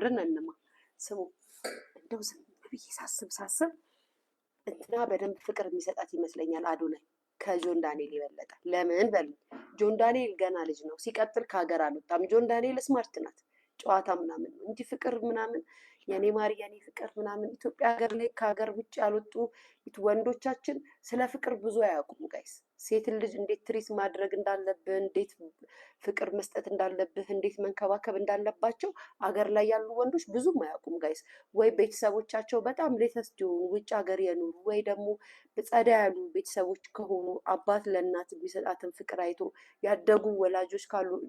አብረን እንማ ስሙ እንደው ዝም ብዬ ሳስብ እንትና በደንብ ፍቅር የሚሰጣት ይመስለኛል አዶናይ ከጆን ዳንኤል ይበለጣል። ለምን በሉኝ፣ ጆን ዳንኤል ገና ልጅ ነው። ሲቀጥል ከሀገር አልወጣም። ጆን ዳንኤል ስማርት ናት፣ ጨዋታ ምናምን ነው እንጂ ፍቅር ምናምን የኔ ማር የኔ ፍቅር ምናምን ኢትዮጵያ ሀገር ላይ ከሀገር ውጭ ያልወጡ ወንዶቻችን ስለ ፍቅር ብዙ አያውቁም ጋይስ። ሴትን ልጅ እንዴት ትሪት ማድረግ እንዳለብህ፣ እንዴት ፍቅር መስጠት እንዳለብህ፣ እንዴት መንከባከብ እንዳለባቸው አገር ላይ ያሉ ወንዶች ብዙም አያውቁም ጋይስ። ወይ ቤተሰቦቻቸው በጣም ሌተስት የሆኑ ውጭ ሀገር የኖሩ ወይ ደግሞ ጸዳ ያሉ ቤተሰቦች ከሆኑ አባት ለእናት የሚሰጣትን ፍቅር አይቶ ያደጉ ወላጆች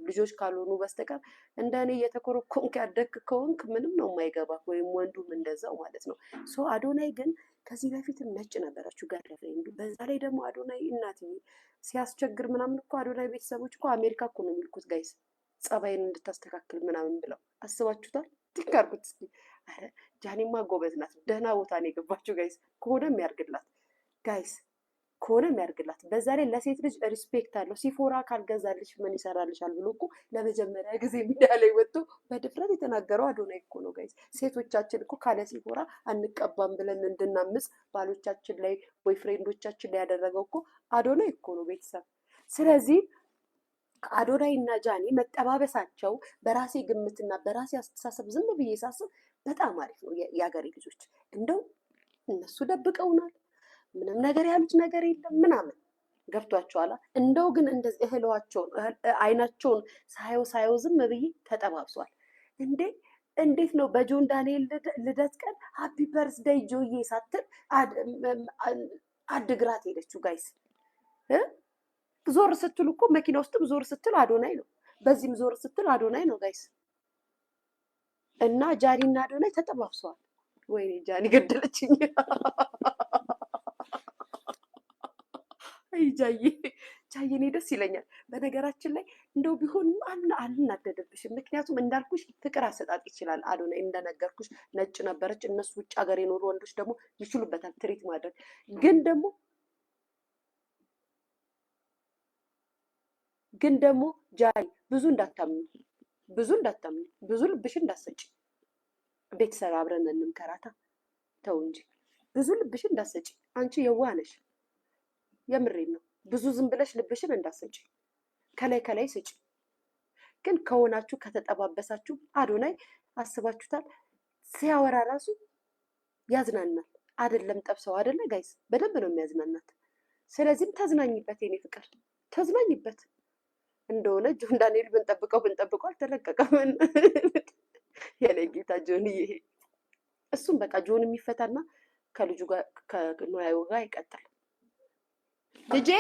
ልጆች ካልሆኑ በስተቀር እንደኔ እየተኮረኮምክ ያደግ ከሆንክ ምንም ነው የማይገባ፣ ወይም ወንዱም እንደዛው ማለት ነው። ሶ አዶናይ ግን ከዚህ በፊትም ነጭ ነበረችው ገረፈኝ። በዛ ላይ ደግሞ አዶናይ እናትዬ ሲያስቸግር ምናምን እኮ አዶናይ ቤተሰቦች እኮ አሜሪካ እኮ ነው የሚልኩት ጋይስ፣ ጸባይን እንድታስተካክል ምናምን ብለው አስባችሁታል? ትንካርኩት እስኪ። ኧረ ጃኒማ ጎበዝ ናት፣ ደህና ቦታ ነው የገባችው ጋይስ። ከሆነም ያርግላት ጋይስ፣ ከሆነም ያርግላት። በዛ ላይ ለሴት ልጅ ሪስፔክት አለው። ሲፎራ ካልገዛልሽ ምን ይሰራልሻል ብሎ እኮ ለመጀመሪያ ጊዜ ሚዲያ ላይ ወጥቶ በድፍረት የተናገረው አዶናይ እኮ ነው ጋይስ። ሴቶቻችን እኮ ካለ ሲፎራ አንቀባም ብለን እንድናምጽ ባሎቻችን ላይ ቦይፍሬንዶቻችን ላይ ያደረገው እኮ አዶናይ እኮ ነው ቤተሰብ። ስለዚህ አዶናይ እና ጃኒ መጠባበሳቸው በራሴ ግምትና በራሴ አስተሳሰብ ዝም ብዬ ሳስብ በጣም አሪፍ ነው። የሀገሬ ልጆች እንደው እነሱ ደብቀውናል፣ ምንም ነገር ያሉት ነገር የለም ምናምን ገብቷቸዋል። እንደው ግን እንደዚህ እህሏቸውን አይናቸውን ሳየው ዝም ብዬ ተጠባብሷል። እንዴት ነው በጆን ዳንኤል ልደት ቀን ሃፒ በርዝደይ ጆዬ ሳትል አድግራት ሄደችው ጋይስ። ዞር ስትል እኮ መኪና ውስጥም ዞር ስትል አዶናይ ነው፣ በዚህም ዞር ስትል አዶናይ ነው ጋይስ። እና ጃኒ እና አዶናይ ተጠባብሰዋል። ወይኔ ጃኒ ገደለችኝ። አይ ጃዬ እኔ ደስ ይለኛል። በነገራችን ላይ እንደው ቢሆን አልናደደብሽም። ምክንያቱም እንዳልኩሽ ፍቅር አሰጣጥ ይችላል አዶናይ። እንደነገርኩሽ ነጭ ነበረች። እነሱ ውጭ ሀገር የኖሩ ወንዶች ደግሞ ይችሉበታል ትሪት ማድረግ። ግን ደግሞ ጃኒ ብዙ እንዳታምኝ፣ ብዙ ልብሽ እንዳሰጪ። ቤተሰብ አብረን እንምከራታ። ተው እንጂ ብዙ ልብሽ እንዳሰጪ። አንቺ የዋህ ነሽ፣ የምሬን ነው። ብዙ ዝም ብለሽ ልብሽን እንዳሰጪ፣ ከላይ ስጪ። ግን ከሆናችሁ ከተጠባበሳችሁ አዶናይ አስባችሁታል? ሲያወራ ራሱ ያዝናናል። አይደለም ጠብሰው አይደለ ጋይስ፣ በደንብ ነው የሚያዝናናት። ስለዚህም ተዝናኝበት የኔ ፍቅር፣ ተዝናኝበት። እንደሆነ ጆን ዳንኤል ብንጠብቀው አልተለቀቀም። የኔ ጌታ ጆንዬ፣ እሱም በቃ ጆን የሚፈታና ከልጁ ጋር ከኖያዩ ጋር ይቀጥል። ልጄ